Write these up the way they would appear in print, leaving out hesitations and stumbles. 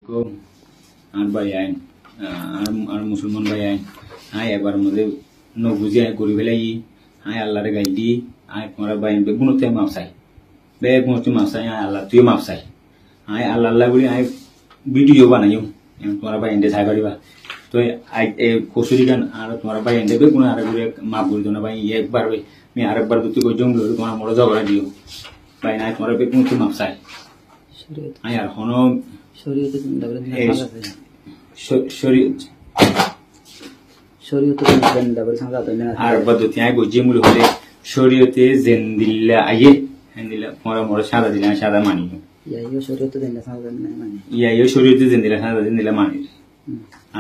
আর ভাই আইন আর মুসলমান ভাই আইন হাই এবার মধ্যে নবুঝে করি ফেলাই হাই আল্লাহরে গাই দি হাই তোমার ভাই বেগুনতে মাপ চাই বেগুনতে মাপ চাই হাই আল্লাহ তুই মাপ চাই হাই আল্লাহ আল্লাহ বলি হাই ভিডিও বানাইও তোমার ভাই এনে চাই পারিবা তো কচুরি গান আর তোমার ভাই এনে বেগুন আর মাপ করি না ভাই একবার আমি আরেকবার দুটি করে জঙ্গল তোমার মরে ঝগড়া দিও ভাই নাই তোমার বেগুনতে মাপ চাই হাই আর হন আর পদ্ধতি আই বুঝি মূল হলে শরীয়তে জেন দিল্লা আইয়ে দিলা মরা মরা সাদা দিলা সাদা মানি ইয়াইও শরীয়তে জেন দিলা সাদা দিন দিলা মানি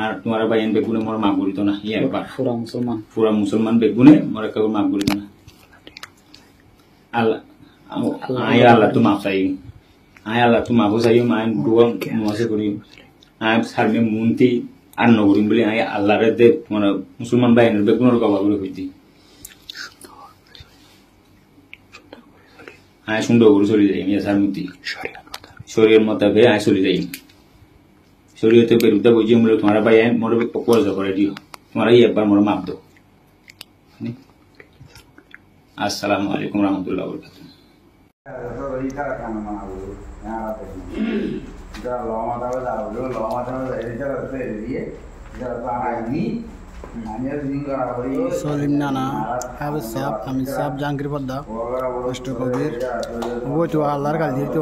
আর তোমার বাইন বেগুনে মরা মাপ করিত না ইয়া একবার পুরা মুসলমান বেগুনে মরা কেউ মাপ করিত না আল্লাহ আই আল্লাহ তো মাপ চাই আই আল্লাহ তো মাপ চাই মাইন দুয়া মসে করি আই সারমে মুন্তি আর নগরিম বলে আই আল্লাহরে দে মানে মুসলমান বাইনের বেগুনের কবা করে হইতি আই সুন্দর করে চলে যাই মিয়া সার মুতি শরীরের মোতাবে আই চলে যাই শরীয়তে বেরুদা বুঝি বলে তোমার ভাই মোরে পয়সা করে দিও তোমার এই একবার মোরে মাপ দাও আসসালামু আলাইকুম রহমতুল্লাহ বরকাতুহু सलीम नाना हाबिब साहब हामिद साहब जहांगीर पद्दा मास्टर कबीर वो तो अल्लाह का दिल तो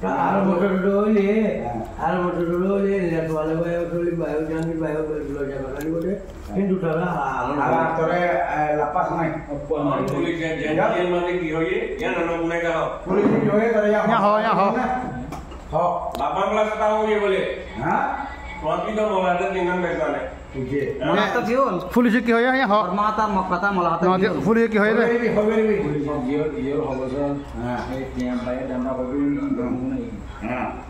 Al motor dulu lihat wala bayo dulu bayo jangan bayo dulu jangan kali bodoh. Hindu salah. Al aktornya lepas naik. Polis yang mana kihoye? Yang nana punya kau. Polis kihoye kalau yang. यहाँ हो Ho. 18 tahun ये बोले. हाँ? Waktu itu mau ada dengan mereka. मलाता थियो police की होया यहाँ माता मकता मलाता पुलिस की होया रे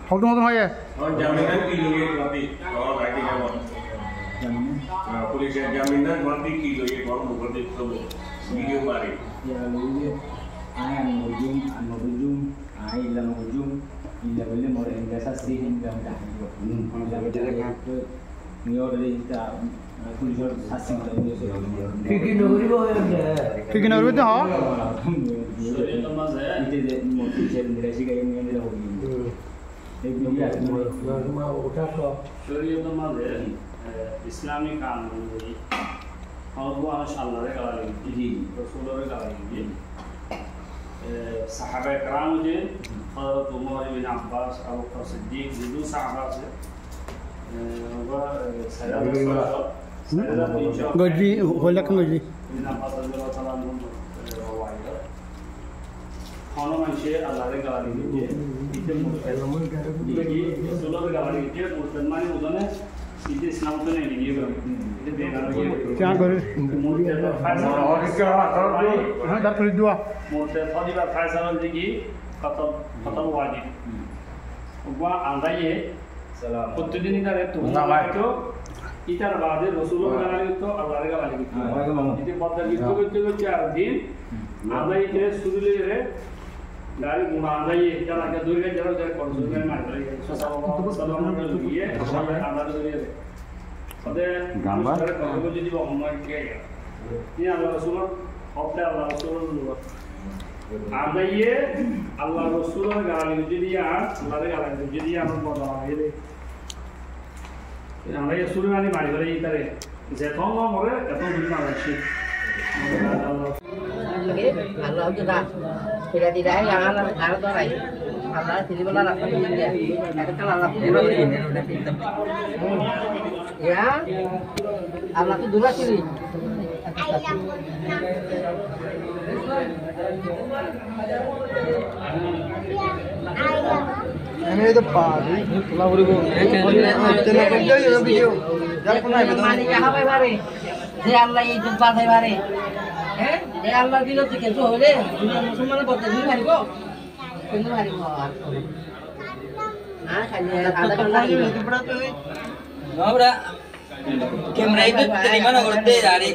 होटल होटल होया और जमीनन की लोगे अभी और गाड़ी का पुलिस जमीनन मर्दी की लोगे और ऊपर देख सब वीडियो मारे ya loge ai an mojum ai la mojum illa belle more ingasa sri hingam da kono jabe de নিয়র রেটা পুলিশের শাস্তি করে কি নগরি বলে কি নগরি তো হ্যাঁ শরীয়ত মাঝে ইতে যে মোটি চেন দিরাসি গায় নিয়ে দিলা হই এই বিয়া মা ওটা তো শরীয়ত মাঝে ইসলামী কানুন অনুযায়ী আল্লাহ আল্লাহর গালি জি রাসূলের গালি জি সাহাবা کرام যে হযরত ওমর ইবনে আব্বাস আবু বকর সিদ্দিক দুটো সাহাবা আছে गजी होला kan गजी खाना मानसे आल्लाहरे गाली जे इते सोलर गाली जे मुसलमान उदने इते इस्लाम तो नहीं लिए इते बेगार क्या करे और इसका हां dar कर दुआ मोते फदिबा फैसला देगी खत्म वाजिब वो आंदाये প্রতিদিনই তার একটু নামাইতো ইতার বাদে রাসূলুল্লাহ গালি তো আল্লাহর গালি এতে বদলা গিয়ে করতে করতে আর দিন আমরা এই শুরুলে রে গালি গুণা আদায় এটা আগে দূরে যারা যারা করছে না করে সাল্লাল্লাহু আলাইহি গিয়ে আমরা দূরে রে ওদের গাম্বার কথা যদি অমর কে এই আল্লাহ রাসূলুল্লাহ হপটা আল্লাহ রাসূলুল্লাহ আদায়ে আল্লাহ রাসূলের গালি যদি আর আল্লাহর গালি যদি আমরা বদলা হইলে আমরা এই সুরমানি বাড়ি করে ইতারে যে কম মরে এত দিন না আছে Allah juga tidak yang Allah tuh lain Allah tidak boleh apa dia ada kan Allah ya Allah tuh dulu sih ini itu pagi lah beribu telah kerja ya video jangan pernah itu mani ya apa bare dia Allah itu pakai bare eh Allah dilo tuh keso hole musuh mana bote dulu hari kok ini hari kok ah kan ada kan lagi berapa tuh Kamera itu terima nomor D dari